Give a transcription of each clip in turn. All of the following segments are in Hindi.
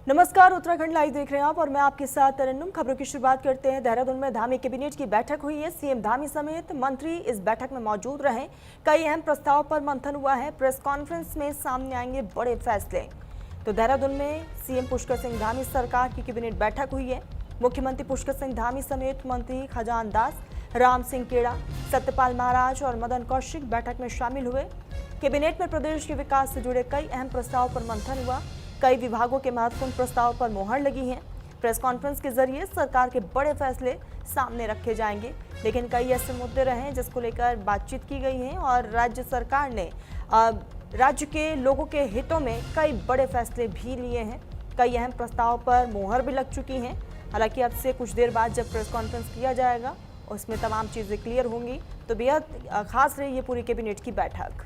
नमस्कार, उत्तराखंड लाइव देख रहे हैं आप और मैं आपके साथ तरन्नुम। खबरों की शुरुआत करते हैं। देहरादून में धामी कैबिनेट की बैठक हुई है। सीएम धामी समेत मंत्री इस बैठक में मौजूद रहे। कई अहम प्रस्ताव पर मंथन हुआ है। प्रेस कॉन्फ्रेंस में सामने आएंगे बड़े फैसले। तो देहरादून में सीएम पुष्कर सिंह धामी सरकार की कैबिनेट बैठक हुई है। मुख्यमंत्री पुष्कर सिंह धामी समेत मंत्री खजान दास, राम सिंह केड़ा, सत्यपाल महाराज और मदन कौशिक बैठक में शामिल हुए। कैबिनेट में प्रदेश के विकास से जुड़े कई अहम प्रस्ताव पर मंथन हुआ। कई विभागों के महत्वपूर्ण प्रस्ताव पर मोहर लगी है। प्रेस कॉन्फ्रेंस के जरिए सरकार के बड़े फैसले सामने रखे जाएंगे, लेकिन कई ऐसे मुद्दे रहे जिसको लेकर बातचीत की गई है और राज्य सरकार ने राज्य के लोगों के हितों में कई बड़े फैसले भी लिए हैं। कई अहम प्रस्ताव पर मोहर भी लग चुकी हैं। हालांकि अब से कुछ देर बाद जब प्रेस कॉन्फ्रेंस किया जाएगा उसमें तमाम चीज़ें क्लियर होंगी। तो बेहद खास रही ये पूरी कैबिनेट की बैठक।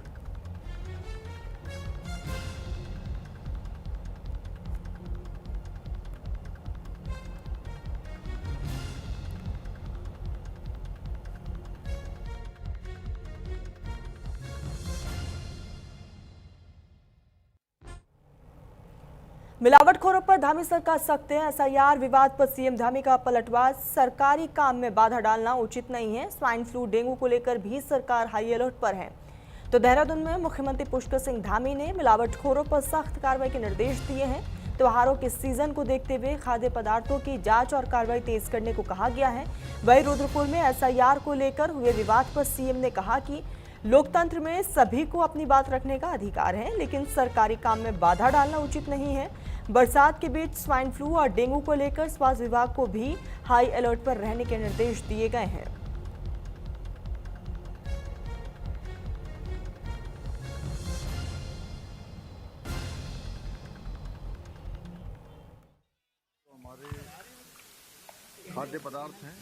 मिलावटखोरों पर धामी सरकार सख्त है। एसआईआर विवाद पर सीएम धामी का पलटवार। सरकारी काम में बाधा डालना उचित नहीं है। स्वाइन फ्लू, डेंगू को लेकर भी सरकार हाई अलर्ट पर है। तो देहरादून में मुख्यमंत्री पुष्कर सिंह धामी ने मिलावटखोरों पर सख्त कार्रवाई के निर्देश दिए हैं। त्योहारों के सीजन को देखते हुए खाद्य पदार्थों की जांच और कार्रवाई तेज करने को कहा गया है। वहीं रुद्रपुर में एसआईआर को लेकर हुए विवाद पर सीएम ने कहा कि लोकतंत्र में सभी को अपनी बात रखने का अधिकार है, लेकिन सरकारी काम में बाधा डालना उचित नहीं है। बरसात के बीच स्वाइन फ्लू और डेंगू को लेकर स्वास्थ्य विभाग को भी हाई अलर्ट पर रहने के निर्देश दिए गए हैं। हमारे खाद्य पदार्थ हैं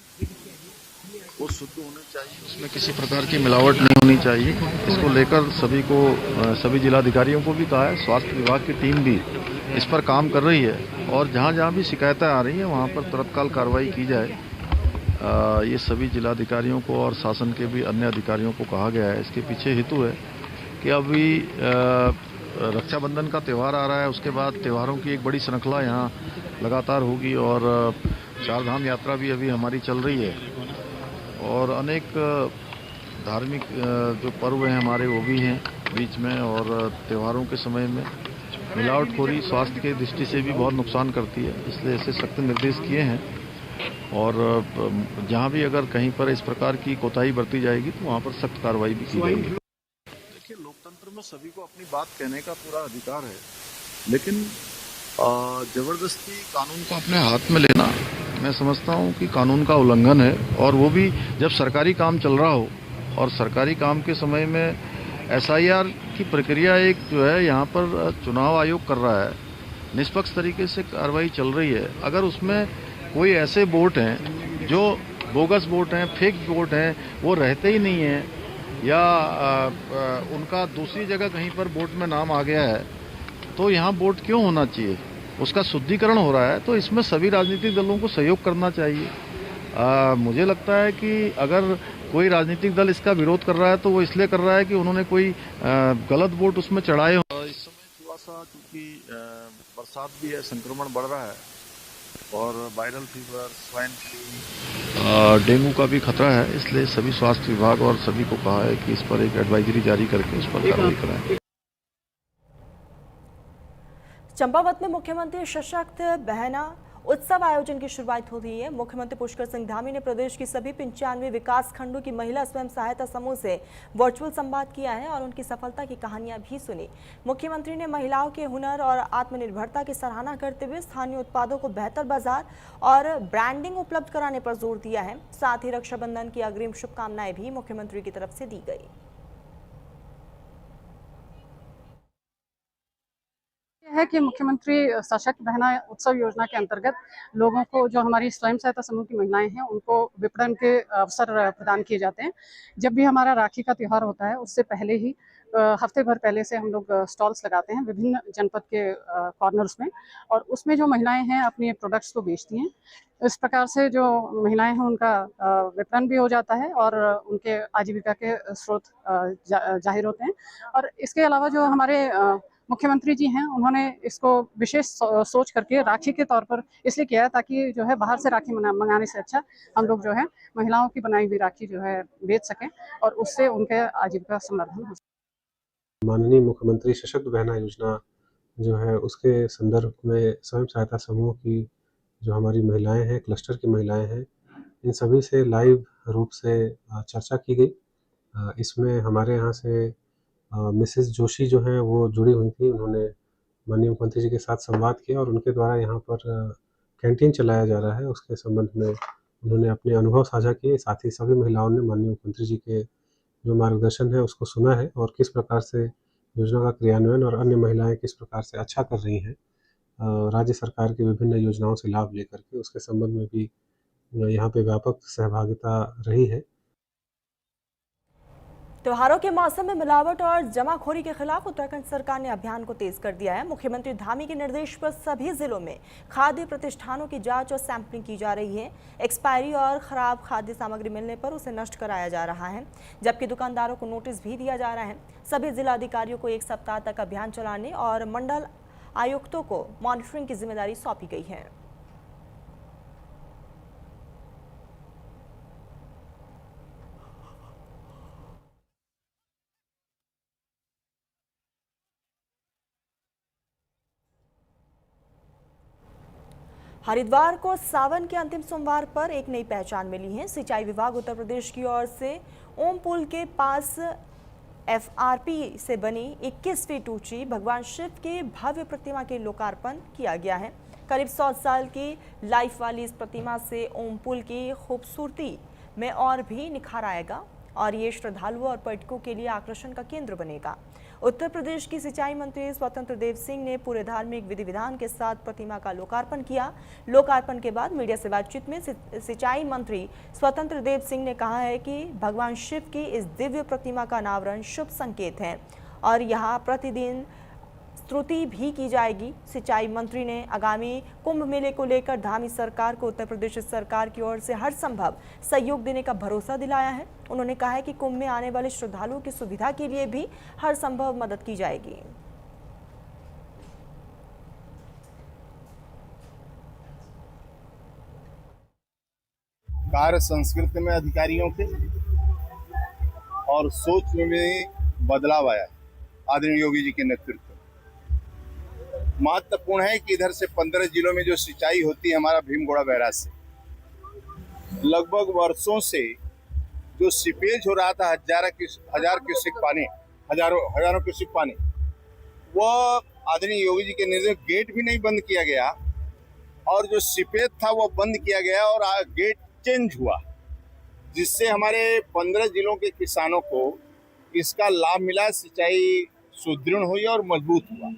वो शुद्ध होने चाहिए, उसमें किसी प्रकार की मिलावट नहीं होनी चाहिए। इसको लेकर सभी जिलाधिकारियों को भी कहा है। स्वास्थ्य विभाग की टीम भी इस पर काम कर रही है और जहाँ जहाँ भी शिकायतें आ रही हैं वहाँ पर तत्काल कार्रवाई की जाए। ये सभी जिलाधिकारियों को और शासन के भी अन्य अधिकारियों को कहा गया है। इसके पीछे हेतु है कि अभी रक्षाबंधन का त्यौहार आ रहा है, उसके बाद त्योहारों की एक बड़ी श्रृंखला यहाँ लगातार होगी और चारधाम यात्रा भी अभी हमारी चल रही है और अनेक धार्मिक जो पर्व हैं हमारे वो भी हैं बीच में। और त्योहारों के समय में मिलावटखोरी स्वास्थ्य की दृष्टि से भी बहुत नुकसान करती है, इसलिए ऐसे सख्त निर्देश किए हैं और जहाँ भी अगर कहीं पर इस प्रकार की कोताही बरती जाएगी तो वहाँ पर सख्त कार्रवाई भी की जाएगी। देखिए, लोकतंत्र में सभी को अपनी बात कहने का पूरा अधिकार है, लेकिन जबरदस्ती कानून को अपने हाथ में लेना मैं समझता हूँ कि कानून का उल्लंघन है। और वो भी जब सरकारी काम चल रहा हो और सरकारी काम के समय में एसआईआर की प्रक्रिया एक जो है यहाँ पर चुनाव आयोग कर रहा है, निष्पक्ष तरीके से कार्रवाई चल रही है। अगर उसमें कोई ऐसे वोट हैं जो बोगस वोट हैं, फेक वोट हैं, वो रहते ही नहीं हैं या उनका दूसरी जगह कहीं पर वोट में नाम आ गया है, तो यहाँ वोट क्यों होना चाहिए? उसका शुद्धिकरण हो रहा है। तो इसमें सभी राजनीतिक दलों को सहयोग करना चाहिए। मुझे लगता है कि अगर कोई राजनीतिक दल इसका विरोध कर रहा है तो वो इसलिए कर रहा है कि उन्होंने कोई गलत वोट उसमें चढ़ाए हो। इस समय थोड़ा सा क्योंकि बरसात भी है, संक्रमण बढ़ रहा है और viral fever, swine flu, dengue का भी खतरा है, इसलिए सभी स्वास्थ्य विभाग और सभी को कहा है कि इस पर एक एडवाइजरी जारी करके उस पर कार्रवाई कराएं। चंपावत में मुख्यमंत्री सशक्त बहना उत्सव आयोजन की शुरुआत हो रही है। मुख्यमंत्री पुष्कर सिंह धामी ने प्रदेश की सभी 95 विकास खंडों की महिला स्वयं सहायता समूह से वर्चुअल संवाद किया है और उनकी सफलता की कहानियां भी सुनी। मुख्यमंत्री ने महिलाओं के हुनर और आत्मनिर्भरता की सराहना करते हुए स्थानीय उत्पादों को बेहतर बाजार और ब्रांडिंग उपलब्ध कराने पर जोर दिया है। साथ ही रक्षाबंधन की अग्रिम शुभकामनाएं भी मुख्यमंत्री की तरफ से दी गई। है कि मुख्यमंत्री सशक्त बहना उत्सव योजना के अंतर्गत लोगों को, जो हमारी स्वयं सहायता समूह की महिलाएं हैं, उनको विपणन के अवसर प्रदान किए जाते हैं। जब भी हमारा राखी का त्यौहार होता है उससे पहले ही हफ्ते भर पहले से हम लोग स्टॉल्स लगाते हैं विभिन्न जनपद के कॉर्नर्स में, और उसमें जो महिलाएं हैं अपने प्रोडक्ट्स को बेचती हैं। इस प्रकार से जो महिलाएं हैं उनका विपणन भी हो जाता है और उनके आजीविका के स्रोत जाहिर होते हैं। और इसके अलावा जो हमारे मुख्यमंत्री जी हैं, उन्होंने इसको विशेष सोच करके राखी के तौर पर इसलिए किया है ताकि जो है बाहर से राखी मंगाने से अच्छा हम लोग जो है महिलाओं की बनाई हुई राखी जो है बेच सकें और उससे उनके आजीविका संवर्धन हो सके। माननीय मुख्यमंत्री सशक्त बहना योजना जो है उसके संदर्भ में स्वयं सहायता समूह की जो हमारी महिलाएं हैं, क्लस्टर की महिलाएं हैं, इन सभी से लाइव रूप से चर्चा की गई। इसमें हमारे यहाँ से मिसेस जोशी जो हैं वो जुड़ी हुई थी। उन्होंने माननीय मुख्यमंत्री जी के साथ संवाद किया और उनके द्वारा यहाँ पर कैंटीन चलाया जा रहा है, उसके संबंध में उन्होंने अपने अनुभव साझा किए। साथ ही सभी महिलाओं ने माननीय मुख्यमंत्री जी के जो मार्गदर्शन है उसको सुना है और किस प्रकार से योजना का क्रियान्वयन और अन्य महिलाएं किस प्रकार से अच्छा कर रही हैं राज्य सरकार की विभिन्न योजनाओं से लाभ लेकर के, उसके संबंध में भी यहाँ पे व्यापक सहभागिता रही है। त्योहारों के मौसम में मिलावट और जमाखोरी के खिलाफ उत्तराखंड सरकार ने अभियान को तेज कर दिया है। मुख्यमंत्री धामी के निर्देश पर सभी जिलों में खाद्य प्रतिष्ठानों की जांच और सैंपलिंग की जा रही है। एक्सपायरी और खराब खाद्य सामग्री मिलने पर उसे नष्ट कराया जा रहा है, जबकि दुकानदारों को नोटिस भी दिया जा रहा है। सभी जिलाधिकारियों को 1 सप्ताह तक अभियान चलाने और मंडल आयुक्तों को मॉनिटरिंग की जिम्मेदारी सौंपी गई है। हरिद्वार को सावन के अंतिम सोमवार पर एक नई पहचान मिली है। सिंचाई विभाग उत्तर प्रदेश की ओर से ओम पुल के पास FRP से बनी 21 फीट ऊंची भगवान शिव की भव्य प्रतिमा के लोकार्पण किया गया है। करीब 100 साल की लाइफ वाली इस प्रतिमा से ओम पुल की खूबसूरती में और भी निखार आएगा और ये श्रद्धालुओं और पर्यटकों के लिए आकर्षण का केंद्र बनेगा। उत्तर प्रदेश की सिंचाई मंत्री स्वतंत्र देव सिंह ने पूरे धार्मिक विधि विधान के साथ प्रतिमा का लोकार्पण किया। लोकार्पण के बाद मीडिया से बातचीत में सिंचाई मंत्री स्वतंत्र देव सिंह ने कहा है कि भगवान शिव की इस दिव्य प्रतिमा का अनावरण शुभ संकेत है और यहाँ प्रतिदिन स्तुति भी की जाएगी। सिंचाई मंत्री ने आगामी कुंभ मेले को लेकर धामी सरकार को उत्तर प्रदेश सरकार की ओर से हर संभव सहयोग देने का भरोसा दिलाया है। उन्होंने कहा है कि कुंभ में आने वाले श्रद्धालुओं की सुविधा के लिए भी हर संभव मदद की जाएगी। कार्य संस्कृति में अधिकारियों के और सोच में भी बदलाव आया है आदरणीय योगी जी के नेतृत्व। महत्वपूर्ण है कि इधर से 15 जिलों में जो सिंचाई होती है हमारा भीमगोड़ा बैराज से, लगभग वर्षों से जो सीपेज हो रहा था हजारों क्यूसेक पानी, वह आदरणीय योगी जी के निर्देश गेट भी नहीं बंद किया गया और जो सीपेज था वो बंद किया गया और गेट चेंज हुआ, जिससे हमारे 15 जिलों के किसानों को इसका लाभ मिला। सिंचाई सुदृढ़ हुई और मजबूत हुआ।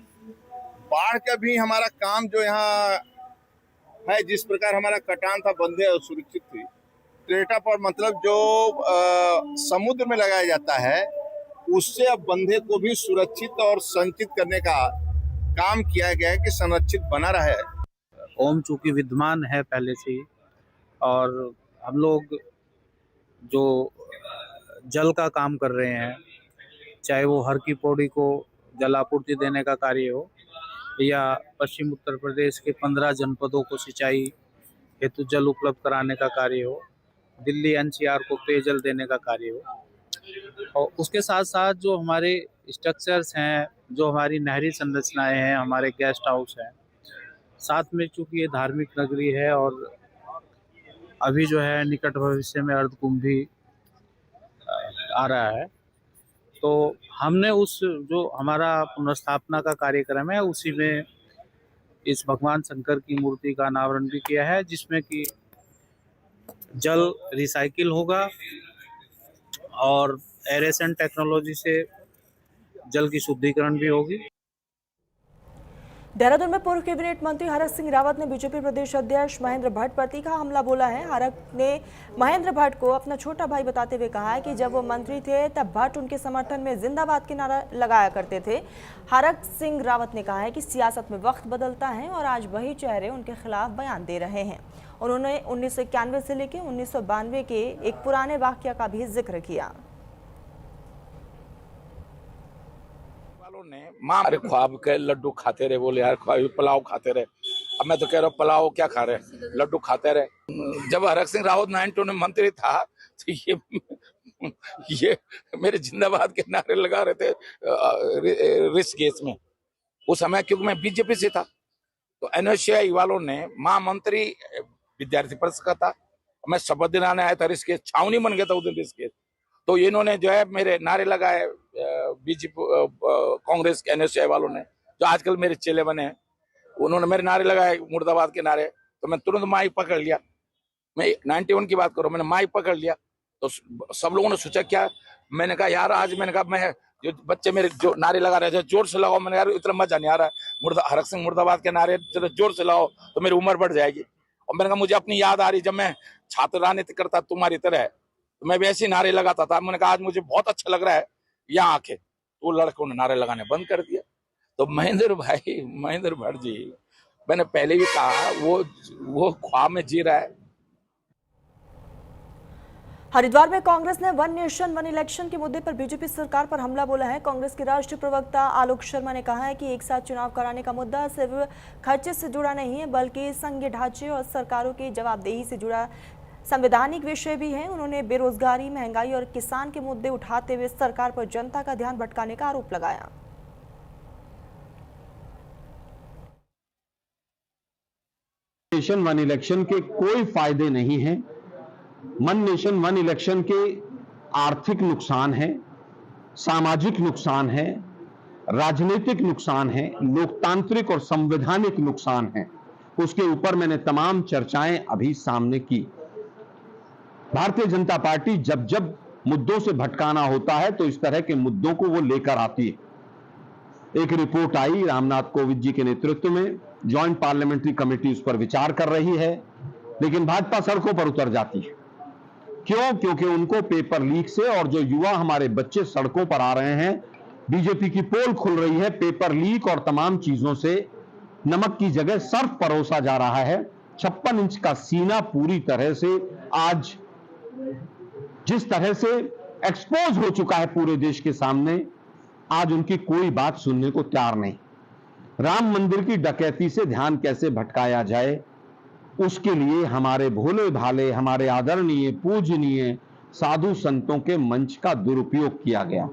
बाढ़ का भी हमारा काम जो यहाँ है, जिस प्रकार हमारा कटान था बंधे और सुरक्षित थी, क्रेटा पर मतलब जो समुद्र में लगाया जाता है उससे अब बंधे को भी सुरक्षित और संचित करने का काम किया गया है कि संरक्षित बना रहे। ओम चूंकि विद्यमान है पहले से ही और हम लोग जो जल का काम कर रहे हैं, चाहे वो हर की पौड़ी को जल आपूर्ति देने का कार्य हो या पश्चिम उत्तर प्रदेश के 15 जनपदों को सिंचाई हेतु जल उपलब्ध कराने का कार्य हो, दिल्ली NCR को पेयजल देने का कार्य हो, और उसके साथ साथ जो हमारे स्ट्रक्चर्स हैं, जो हमारी नहरी संरचनाएं हैं, हमारे गेस्ट हाउस हैं, साथ में चूँकि ये धार्मिक नगरी है और अभी जो है निकट भविष्य में अर्धकुंभ भी आ रहा है, तो हमने उस जो हमारा पुनर्स्थापना का कार्यक्रम है उसी में इस भगवान शंकर की मूर्ति का अनावरण भी किया है, जिसमें कि जल रिसाइकिल होगा और एरेशन टेक्नोलॉजी से जल की शुद्धिकरण भी होगी। देहरादून में पूर्व कैबिनेट मंत्री हरक सिंह रावत ने बीजेपी प्रदेश अध्यक्ष महेंद्र भट्ट पर तीखा हमला बोला है। हरक ने महेंद्र भट्ट को अपना छोटा भाई बताते हुए कहा है कि जब वो मंत्री थे तब भट्ट उनके समर्थन में जिंदाबाद के नारा लगाया करते थे। हरक सिंह रावत ने कहा है कि सियासत में वक्त बदलता है और आज वही चेहरे उनके खिलाफ बयान दे रहे हैं। उन्होंने 1991 से लेकर 1992 के एक पुराने वाकया का भी जिक्र किया। वालों ने माँ अरे ख्वाब के लड्डू खाते रहे, बोले यार ख्वाब पुलाव खाते रहे। अब मैं तो कह रहा हूँ पुलाव क्या खा रहे, लड्डू खाते रहे। जब हरक सिंह रावत 92 में मंत्री था तो ये मेरे जिंदाबाद के नारे लगा रहे थे रिस्क केस में। उस समय क्योंकि मैं बीजेपी से था, तो एनएसयूआई वालों ने महामंत्री विद्यार्थी परिषद का था, मैं शपथ दिलाने आया था, रिस्क केस छावनी बन गया था उस दिन रिस्क केस। तो इन्होंने जो है मेरे नारे लगाए, बीजेपी कांग्रेस के एनएसयूआई वालों ने, जो आजकल मेरे चेले बने हैं, उन्होंने मेरे नारे लगाए मुर्दाबाद के नारे। तो मैं तुरंत माइक पकड़ लिया, मैं 91 की बात करूं, मैंने माइक पकड़ लिया। तो सब लोगों ने सोचा क्या, मैंने कहा यार आज मैंने कहा मैं जो बच्चे मेरे जो नारे लगा रहे थे जोर से लगाओ, मैंने यार इतना मजा नहीं आ रहा है, हरक सिंह मुर्दाबाद के नारे जोर से लगाओ तो मेरी उम्र बढ़ जाएगी। और मैंने कहा मुझे अपनी याद आ रही, जब मैं छात्र राजनीति करता तुम्हारी तरह, तो मैं भी ऐसे नारे लगाता था। मैंने कहा आज मुझे बहुत अच्छा लग रहा है यहाँ आके, तो लड़कों ने नारे लगाने बंद कर दिया। तो महेंद्र भट्ट जी, मैंने पहले भी कहा वो ख्वाब में जी रहा है। हरिद्वार में कांग्रेस ने वन नेशन वन इलेक्शन के मुद्दे पर बीजेपी सरकार पर हमला बोला है। कांग्रेस के राष्ट्रीय प्रवक्ता आलोक शर्मा ने कहा है कि एक साथ चुनाव कराने का मुद्दा सिर्फ खर्चे से जुड़ा नहीं है, बल्कि संघीय ढांचे और सरकारों की जवाबदेही से जुड़ा संवैधानिक विषय भी है। उन्होंने बेरोजगारी, महंगाई और किसान के मुद्दे उठाते हुए सरकार पर जनता का ध्यान भटकाने का आरोप लगाया। नेशन वन इलेक्शन के कोई फायदे नहीं हैं। वन नेशन वन इलेक्शन के आर्थिक नुकसान है, सामाजिक नुकसान है, राजनीतिक नुकसान है, लोकतांत्रिक और संवैधानिक नुकसान है। उसके ऊपर मैंने तमाम चर्चाएं अभी सामने की। भारतीय जनता पार्टी जब जब मुद्दों से भटकाना होता है तो इस तरह के मुद्दों को वो लेकर आती है। एक रिपोर्ट आई रामनाथ कोविंद जी के नेतृत्व में, ज्वाइंट पार्लियामेंट्री कमेटी उस पर विचार कर रही है, लेकिन भाजपा सड़कों पर उतर जाती है। क्यों? क्योंकि उनको पेपर लीक से, और जो युवा हमारे बच्चे सड़कों पर आ रहे हैं, बीजेपी की पोल खुल रही है, पेपर लीक और तमाम चीजों से नमक की जगह सर्फ परोसा जा रहा है। 56 इंच का सीना पूरी तरह से आज जिस तरह से एक्सपोज हो चुका है पूरे देश के सामने, आज उनकी कोई बात सुनने को तैयार नहीं। राम मंदिर की डकैती से ध्यान कैसे भटकाया जाए, उसके लिए हमारे भोले भाले, हमारे आदरणीय पूजनीय साधु संतों के मंच का दुरुपयोग किया गया।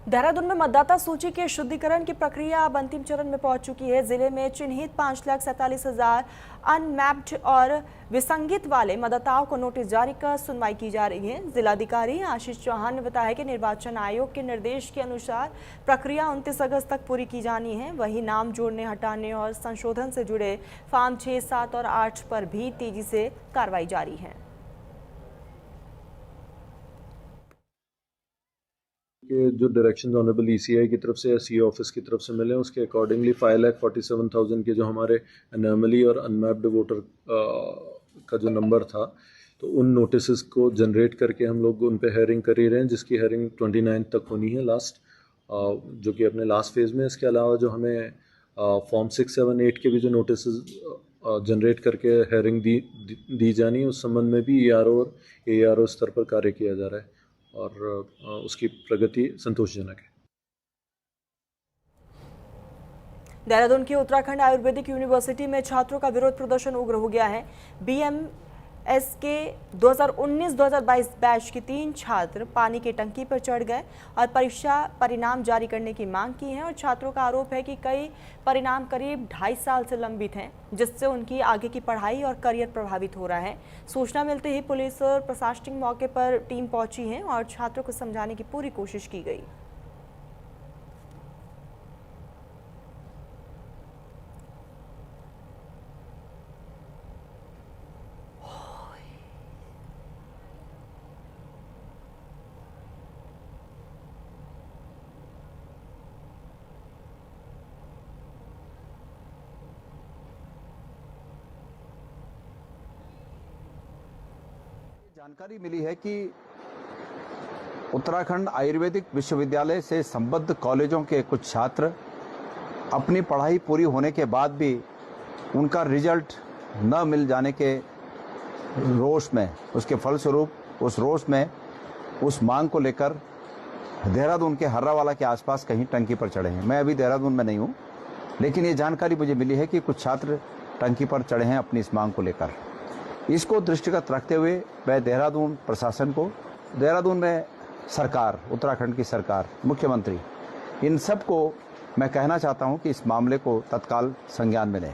देहरादून में मतदाता सूची के शुद्धिकरण की प्रक्रिया अब अंतिम चरण में पहुंच चुकी है। जिले में चिन्हित 5,47,000 अनमैप्ड और विसंगित वाले मतदाताओं को नोटिस जारी कर सुनवाई की जा रही है। जिलाधिकारी आशीष चौहान ने बताया कि निर्वाचन आयोग के निर्देश के अनुसार प्रक्रिया 29 अगस्त तक पूरी की जानी है। वहीं नाम जोड़ने, हटाने और संशोधन से जुड़े फॉर्म 6, 7 और 8 पर भी तेजी से कार्रवाई जारी है। के जो डायरेक्शन ऑनरेबल ईसीआई की तरफ से या सी ऑफिस की तरफ से मिले, उसके अकॉर्डिंगली 5,47,000 के जो हमारे अनोमली और अनमैप्ड वोटर का जो नंबर था, तो उन नोटिस को जनरेट करके हम लोग उन पे हेयरिंग कर ही रहे हैं, जिसकी हेयरिंग 29 तक होनी है लास्ट, जो कि अपने लास्ट फेज में। इसके अलावा जो हमें फॉर्म 6, 7, 8 के भी जो नोटिस जनरेट करके हेयरिंग दी जानी है, उस संबंध में भी ERO और ARO स्तर पर कार्य किया जा रहा है और उसकी प्रगति संतोषजनक है। देहरादून की उत्तराखंड आयुर्वेदिक यूनिवर्सिटी में छात्रों का विरोध प्रदर्शन उग्र हो गया है। BMS के 2019-2022 बैच के 3 छात्र पानी की टंकी पर चढ़ गए और परीक्षा परिणाम जारी करने की मांग की है। और छात्रों का आरोप है कि कई परिणाम करीब 2.5 साल से लंबित हैं, जिससे उनकी आगे की पढ़ाई और करियर प्रभावित हो रहा है। सूचना मिलते ही पुलिस और प्रशासनिक मौके पर टीम पहुंची है और छात्रों को समझाने की पूरी कोशिश की गई। जानकारी मिली है कि उत्तराखंड आयुर्वेदिक विश्वविद्यालय से संबद्ध कॉलेजों के कुछ छात्र अपनी पढ़ाई पूरी होने के बाद भी उनका रिजल्ट न मिल जाने के रोष में, उसके फलस्वरूप उस रोष में उस मांग को लेकर देहरादून के हर्रावाला के आसपास कहीं टंकी पर चढ़े हैं। मैं अभी देहरादून में नहीं हूँ, लेकिन ये जानकारी मुझे मिली है कि कुछ छात्र टंकी पर चढ़े हैं अपनी इस मांग को लेकर। इसको दृष्टिगत रखते हुए मैं देहरादून प्रशासन को, देहरादून में सरकार, उत्तराखंड की सरकार, मुख्यमंत्री, इन सब को मैं कहना चाहता हूं कि इस मामले को तत्काल संज्ञान में लें।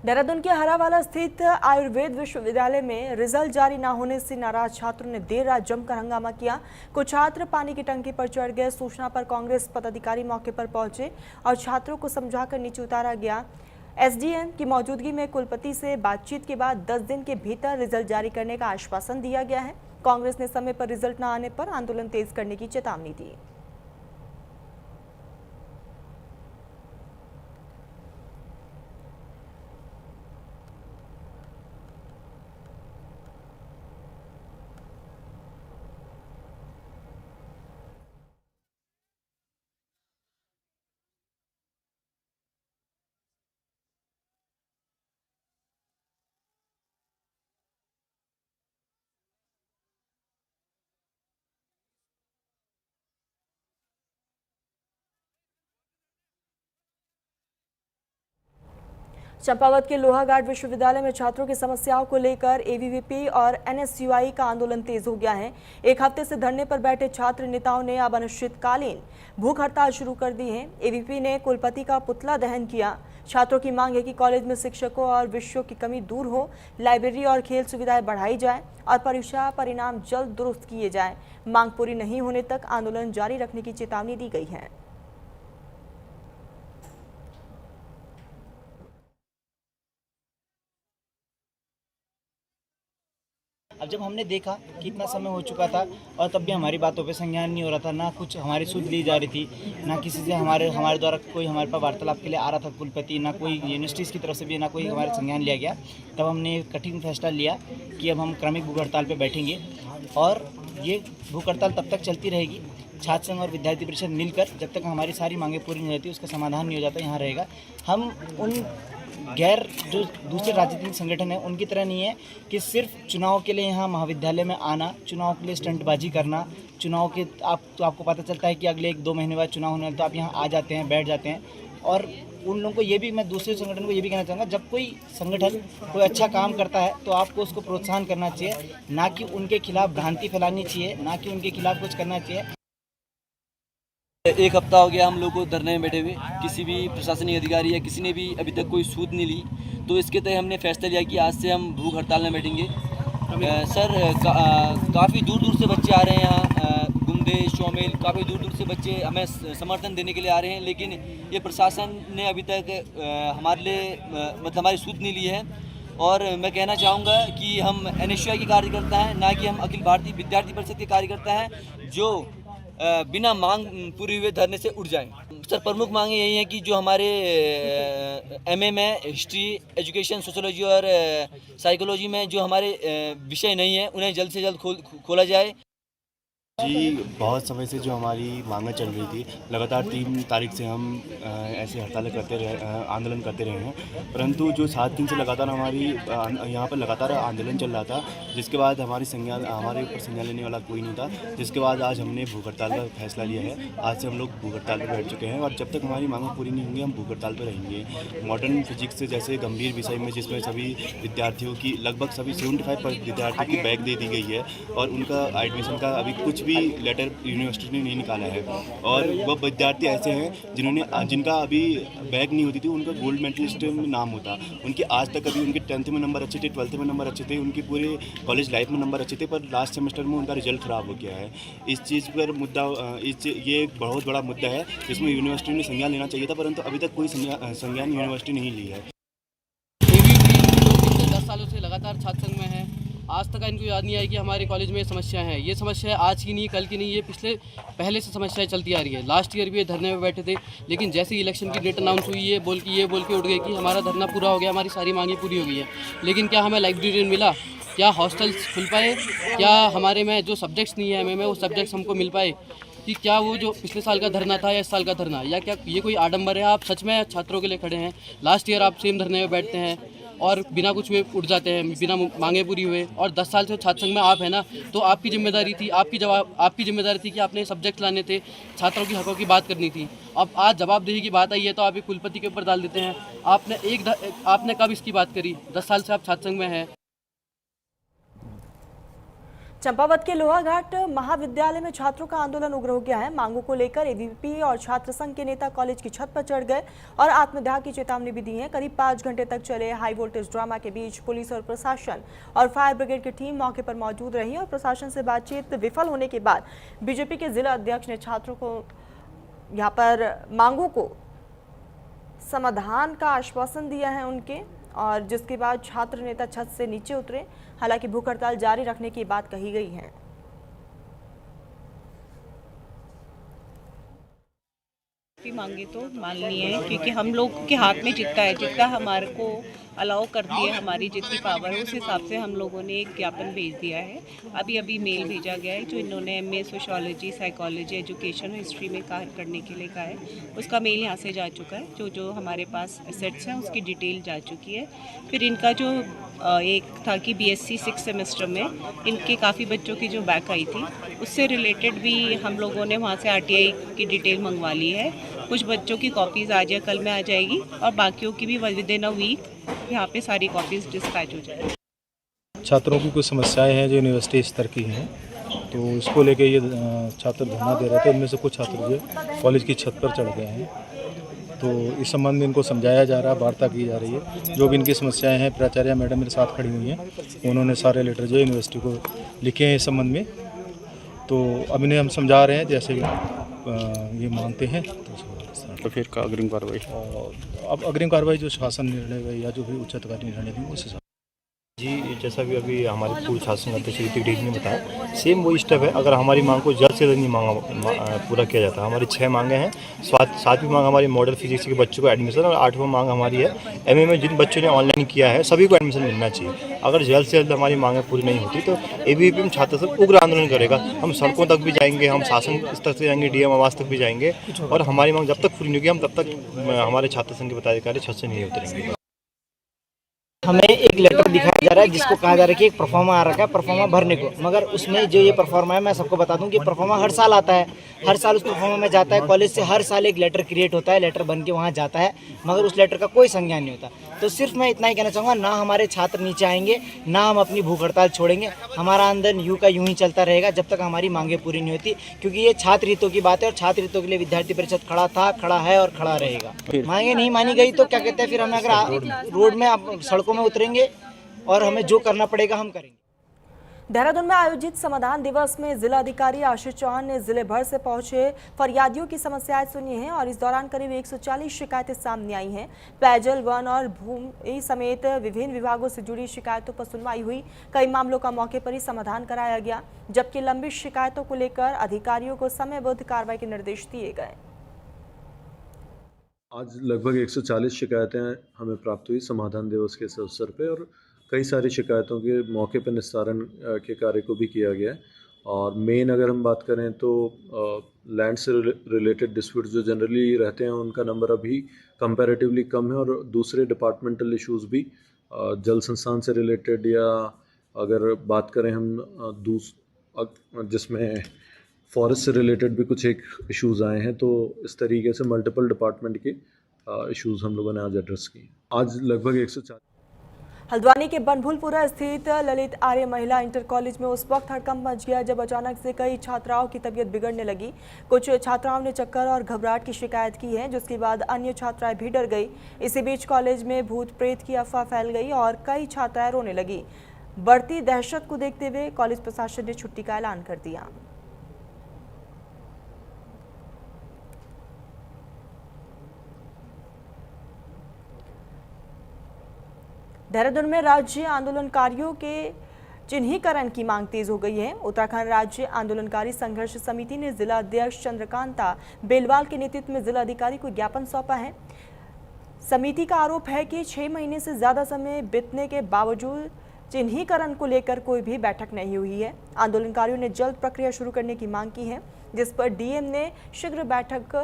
देहरादून के हरावाला स्थित आयुर्वेद विश्वविद्यालय में रिजल्ट जारी न होने से नाराज छात्रों ने देर रात जमकर हंगामा किया। कुछ छात्र पानी की टंकी पर चढ़ गए। सूचना पर कांग्रेस पदाधिकारी मौके पर पहुंचे और छात्रों को समझाकर नीचे उतारा गया। एसडीएम की मौजूदगी में कुलपति से बातचीत के बाद 10 दिन के भीतर रिजल्ट जारी करने का आश्वासन दिया गया है। कांग्रेस ने समय पर रिजल्ट न आने पर आंदोलन तेज करने की चेतावनी दी। चंपावत के लोहाघाट विश्वविद्यालय में छात्रों की समस्याओं को लेकर एबीवीपी और एनएसयूआई का आंदोलन तेज हो गया है। एक हफ्ते से धरने पर बैठे छात्र नेताओं ने अब अनिश्चितकालीन भूख हड़ताल शुरू कर दी है। एबीवीपी ने कुलपति का पुतला दहन किया। छात्रों की मांग है कि कॉलेज में शिक्षकों और विषयों की कमी दूर हो, लाइब्रेरी और खेल सुविधाएं बढ़ाई जाए और परीक्षा परिणाम जल्द दुरुस्त किए जाए। मांग पूरी नहीं होने तक आंदोलन जारी रखने की चेतावनी दी गई है। अब जब हमने देखा कि इतना समय हो चुका था और तब भी हमारी बातों पे संज्ञान नहीं हो रहा था, ना कुछ हमारी सुध ली जा रही थी, ना किसी से हमारे द्वारा कोई हमारे पास वार्तालाप के लिए आ रहा था कुलपति, ना कोई यूनिवर्सिटीज़ की तरफ से भी ना कोई हमारे संज्ञान लिया गया। तब हमने कठिन फैसला लिया कि अब हम क्रमिक भूख हड़ताल पर बैठेंगे और ये भूख हड़ताल तब तक चलती रहेगी। छात्र संघ और विद्यार्थी परिषद मिलकर जब तक हमारी सारी मांगें पूरी नहीं होती, उसका समाधान नहीं हो जाता, यहाँ रहेगा। हम उन गैर जो दूसरे राजनीतिक संगठन है उनकी तरह नहीं है कि सिर्फ चुनाव के लिए यहाँ महाविद्यालय में आना, चुनाव के लिए स्टंटबाजी करना, चुनाव के आपको पता चलता है कि अगले 1-2 महीने बाद चुनाव होने वाले, तो आप यहाँ आ जाते हैं, बैठ जाते हैं। और उन लोगों को ये भी, मैं दूसरे संगठन को ये भी कहना चाहूँगा, जब कोई संगठन कोई अच्छा काम करता है तो आपको उसको प्रोत्साहन करना चाहिए, ना कि उनके खिलाफ भ्रांति फैलानी चाहिए, ना कि उनके खिलाफ कुछ करना चाहिए। एक हफ्ता हो गया हम लोग को धरने में बैठे हुए, किसी भी प्रशासनिक अधिकारी या किसी ने भी अभी तक कोई सूद नहीं ली। तो इसके तहत हमने फैसला लिया कि आज से हम भूख हड़ताल में बैठेंगे। सर काफ़ी दूर दूर से बच्चे आ रहे हैं यहाँ, गुमदे, शोमेल, काफ़ी दूर दूर से बच्चे हमें समर्थन देने के लिए आ रहे हैं, लेकिन ये प्रशासन ने अभी तक हमारे लिए मतलब हमारी सूद नहीं ली है। और मैं कहना चाहूँगा कि हम एनएसयूआई के कार्यकर्ता हैं, ना कि हम अखिल भारतीय विद्यार्थी परिषद के कार्यकर्ता हैं जो बिना मांग पूरी हुए धरने से उठ जाएं। सर प्रमुख मांगे यही है कि जो हमारे एमए में हिस्ट्री, एजुकेशन, सोशियोलॉजी और साइकोलॉजी में जो हमारे विषय नहीं है उन्हें जल्द से जल्द खोला जाए। जी, बहुत समय से जो हमारी मांगें चल रही थी, लगातार 3 तारीख से हम ऐसे हड़तालें करते रहे, आंदोलन करते रहे हैं, परंतु जो 7 दिन से लगातार हमारी यहाँ पर लगातार आंदोलन चल रहा था, जिसके बाद हमारे ऊपर संज्ञान लेने वाला कोई नहीं था, जिसके बाद आज हमने भूख हड़ताल का फैसला लिया है। आज से हम लोग भूख हड़ताल पर बैठ चुके हैं और जब तक हमारी मांगें पूरी नहीं होंगी हम भूख हड़ताल पर रहेंगे। मॉडर्न फिजिक्स से जैसे गंभीर विषय में, जिसमें सभी विद्यार्थियों की लगभग सभी 75% विद्यार्थियों की बैग दे दी गई है और उनका एडमिशन का अभी कुछ भी लेटर यूनिवर्सिटी ने नहीं निकाला है। और वह विद्यार्थी ऐसे हैं जिनका अभी बैग नहीं होती थी, उनका गोल्ड मेडलिस्ट में नाम होता, उनके आज तक अभी उनके 10th में नंबर अच्छे थे, 12th में नंबर अच्छे थे, उनकी पूरे कॉलेज लाइफ में नंबर अच्छे थे, पर लास्ट सेमेस्टर में उनका रिजल्ट ख़राब हो गया है। इस चीज़ पर ये एक बहुत बड़ा मुद्दा है जिसमें यूनिवर्सिटी ने संज्ञान लेना चाहिए था, परंतु अभी तक कोई संज्ञान यूनिवर्सिटी नहीं ली है। पिछले 10 सालों से लगातार छात्र संघ में है, आज तक इनको याद नहीं आया कि हमारे कॉलेज में समस्याएं हैं। ये समस्या आज की नहीं, कल की नहीं, ये पहले से समस्याएं चलती आ रही है। लास्ट ईयर भी ये धरने में बैठे थे, लेकिन जैसे ही इलेक्शन की डेट अनाउंस हुई ये बोल के उठ गए कि हमारा धरना पूरा हो गया, हमारी सारी मांगें पूरी हो गई है। लेकिन क्या हमें लाइब्रेरियन मिला? क्या हॉस्टल्स खुल पाए? क्या हमारे में जो सब्जेक्ट्स नहीं है एमए में वो सब्जेक्ट्स हमको मिल पाए? कि क्या वो जो पिछले साल का धरना था या इस साल का धरना, या क्या ये कोई आडंबर है? आप सच में छात्रों के लिए खड़े हैं, लास्ट ईयर आप सेम धरने में बैठते हैं, और बिना कुछ हुए उठ जाते हैं, बिना मांगे पूरी हुए। और 10 साल से छात्र संघ में आप है ना, तो आपकी जिम्मेदारी थी, आपकी जिम्मेदारी थी कि आपने सब्जेक्ट लाने थे, छात्रों की हकों की बात करनी थी। अब आज जवाबदेही की बात आई है तो आप एक कुलपति के ऊपर डाल देते हैं। आपने कब इसकी बात करी? 10 साल से आप छात्र संघ में हैं। चंपावत के लोहाघाट महाविद्यालय में छात्रों का आंदोलन उग्र हो गया है। मांगों को लेकर एबीवीपी और छात्र संघ के नेता कॉलेज की छत पर चढ़ गए और आत्मदाह की चेतावनी भी दी है। करीब 5 घंटे तक चले हाई वोल्टेज ड्रामा के बीच पुलिस और प्रशासन और फायर ब्रिगेड की टीम मौके पर मौजूद रही और प्रशासन से बातचीत विफल होने के बाद बीजेपी के जिला अध्यक्ष ने छात्रों को यहाँ पर मांगों को समाधान का आश्वासन दिया है उनके, और जिसके बाद छात्र नेता छत से नीचे उतरे। हालांकि भूख हड़ताल जारी रखने की बात कही गई है। मांगे तो माननी है, क्योंकि हम लोग के हाथ में जितना हमारे को अलाउ करती है, हमारी जितनी पावर है उस हिसाब से हम लोगों ने एक ज्ञापन भेज दिया है। अभी मेल भेजा गया है जो इन्होंने MA sociology, psychology, education, history में कार्य करने के लिए कहा है, उसका मेल यहाँ से जा चुका है। जो हमारे पास एसेट्स हैं उसकी डिटेल जा चुकी है। फिर इनका जो एक था कि BSc 6 सेमेस्टर में इनके काफ़ी बच्चों की जो बैक आई थी उससे रिलेटेड भी हम लोगों ने वहाँ से RTI की डिटेल मंगवा ली है। कुछ बच्चों की कॉपीज़ आज या कल में आ जाएगी और बाकियों की भी विदिन अ वीक यहाँ पे सारी कॉपीज़ डिस्पैच हो जाएगी। छात्रों की कुछ समस्याएं हैं जो यूनिवर्सिटी स्तर की हैं, तो इसको लेके ये छात्र धरना दे रहे थे। इनमें से कुछ छात्र जो कॉलेज की छत पर चढ़ गए हैं, तो इस संबंध में इनको समझाया जा रहा है, वार्ता की जा रही है। जो भी इनकी समस्याएं हैं, प्राचार्य मैडम मेरे साथ खड़ी हुई हैं, उन्होंने सारे लेटर जो यूनिवर्सिटी को लिखे हैं इस संबंध में। तो अब इन्हें हम समझा रहे हैं, जैसे ये मानते हैं तो फिर का अग्रिम कार्रवाई। और अब अग्रिम कार्रवाई जो शासन निर्णय या जो भी उच्च अधिकारी निर्णय देंगे उस हिसाब जी, जैसा भी अभी हमारे पूर्व छात्र संघ अध्यक्ष ऋतिक डी ने बताया, सेम वही स्टेप है। अगर हमारी मांग को जल्द से जल्द नहीं पूरा किया जाता, हमारी 6 मांगे हैं। 7वीं मांग हमारी मॉडल फिजिक्स के बच्चों को एडमिशन, और 8वां मांग हमारी है MA में जिन बच्चों ने ऑनलाइन किया है सभी को एडमिशन मिलना चाहिए। अगर जल्द से जल्द हमारी मांगें पूरी नहीं होती तो ABVP में छात्र संघ उग्र आंदोलन करेगा। हम सड़कों तक भी जाएंगे, हम शासन स्तर से जाएंगे, DM आवास तक भी जाएंगे, और हमारी मांग जब तक पूरी नहीं होगी हम तब तक हमारे छात्र संघ के पदाधिकारी छत से नहीं उतरेंगे। हमें एक लेटर दिखाया जा रहा है जिसको कहा जा रहा है कि एक परफॉर्मा आ रखा है परफॉर्मा भरने को, मगर उसमें जो ये परफॉर्मा है, मैं सबको बता दूं कि परफॉर्मा हर साल आता है, हर साल उस परफॉर्मा में जाता है। कॉलेज से हर साल एक लेटर क्रिएट होता है, लेटर बन के वहाँ जाता है, मगर उस लेटर का कोई संज्ञान नहीं होता। तो सिर्फ मैं इतना ही कहना चाहूँगा, ना हमारे छात्र नीचे आएंगे, ना हम अपनी भूख हड़ताल छोड़ेंगे। हमारा आंदोलन यूँ का यूँ ही चलता रहेगा जब तक हमारी मांगें पूरी नहीं होती, क्योंकि ये छात्र हितों की बात है और छात्र हितों के लिए विद्यार्थी परिषद खड़ा था, खड़ा है और खड़ा रहेगा। मांगे नहीं मानी गई तो क्या कहते हैं, फिर हमें अगर रोड में सड़कों में उतरेंगे और हमें जो करना पड़ेगा हम करेंगे। देहरादून में आयोजित समाधान दिवस में जिलाधिकारी आशीष चौहान ने जिले भर से पहुंचे फरियादियों की समस्याएं सुनी हैं और इस दौरान करीब 140 शिकायतें सामने आई हैं। पेयजल, वन और भूमि समेत विभिन्न विभागों से जुड़ी शिकायतों पर सुनवाई हुई। कई मामलों का मौके पर ही समाधान कराया गया, जबकि लंबित शिकायतों को लेकर अधिकारियों को समयबद्ध कार्रवाई के निर्देश दिए गए। आज लगभग 140 शिकायतें हमें प्राप्त हुई समाधान दिवस के अवसर पे, और कई सारी शिकायतों के मौके पर निस्तारण के कार्य को भी किया गया है। और मेन अगर हम बात करें तो लैंड से रिलेटेड डिस्प्यूट जो जनरली रहते हैं उनका नंबर अभी कंपैरेटिवली कम है, और दूसरे डिपार्टमेंटल इश्यूज़ भी जल संस्थान से रिलेटेड, या अगर बात करें हम जिसमें फॉरेस्ट से रिलेटेड भी कुछ एक इश्यूज़ आए हैं, तो इस तरीके से मल्टीपल डिपार्टमेंट के इश्यूज़ हम लोगों ने आज एड्रेस किए। आज लगभग 140। हल्द्वानी के बनभूलपुरा स्थित ललित आर्य महिला इंटर कॉलेज में उस वक्त हड़कंप मच गया जब अचानक से कई छात्राओं की तबीयत बिगड़ने लगी। कुछ छात्राओं ने चक्कर और घबराहट की शिकायत की है, जिसके बाद अन्य छात्राएं भी डर गई। इसी बीच कॉलेज में भूत प्रेत की अफवाह फैल गई और कई छात्राएं रोने लगी। बढ़ती दहशत को देखते हुए कॉलेज प्रशासन ने छुट्टी का ऐलान कर दिया। देहरादून में राज्य आंदोलनकारियों के चिन्हीकरण की मांग तेज हो गई है। उत्तराखंड राज्य आंदोलनकारी संघर्ष समिति ने जिला अध्यक्ष चंद्रकांता बेलवाल के नेतृत्व में जिला अधिकारी को ज्ञापन सौंपा है। समिति का आरोप है कि 6 महीने से ज्यादा समय बीतने के बावजूद चिन्हीकरण को लेकर कोई भी बैठक नहीं हुई है। आंदोलनकारियों ने जल्द प्रक्रिया शुरू करने की मांग की है, जिस पर डीएम ने शीघ्र बैठक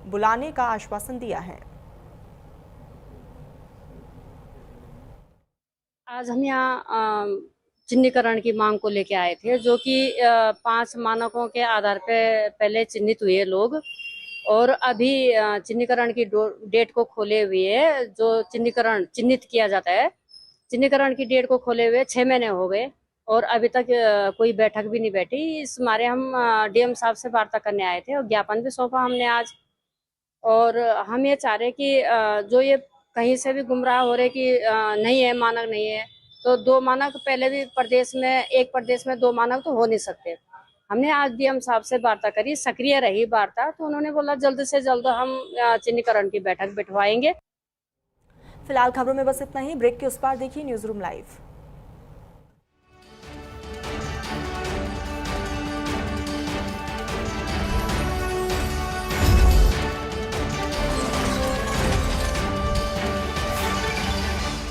बुलाने का आश्वासन दिया है। आज हम यहाँ चिन्हीकरण की मांग को लेके आए थे, जो कि 5 मानकों के आधार पे पहले चिन्हित हुए लोग और अभी चिन्हीकरण की डेट को खोले हुए, जो चिन्हित किया जाता है, चिन्हीकरण की डेट को खोले हुए 6 महीने हो गए और अभी तक कोई बैठक भी नहीं बैठी। इस मारे हम डीएम साहब से वार्ता करने आए थे और ज्ञापन भी सौंपा हमने आज। और हम ये चाह रहे कि जो ये कहीं से भी गुमराह हो रहे कि नहीं है, मानक नहीं है, तो 2 मानक पहले भी एक प्रदेश में 2 मानक तो हो नहीं सकते। हमने आज डीएम साहब से वार्ता करी, सक्रिय रही वार्ता, तो उन्होंने बोला जल्द से जल्द हम चिन्हीकरण की बैठक बिठवाएंगे। फिलहाल खबरों में बस इतना ही। ब्रेक के उस पार देखिए न्यूज़ रूम लाइव।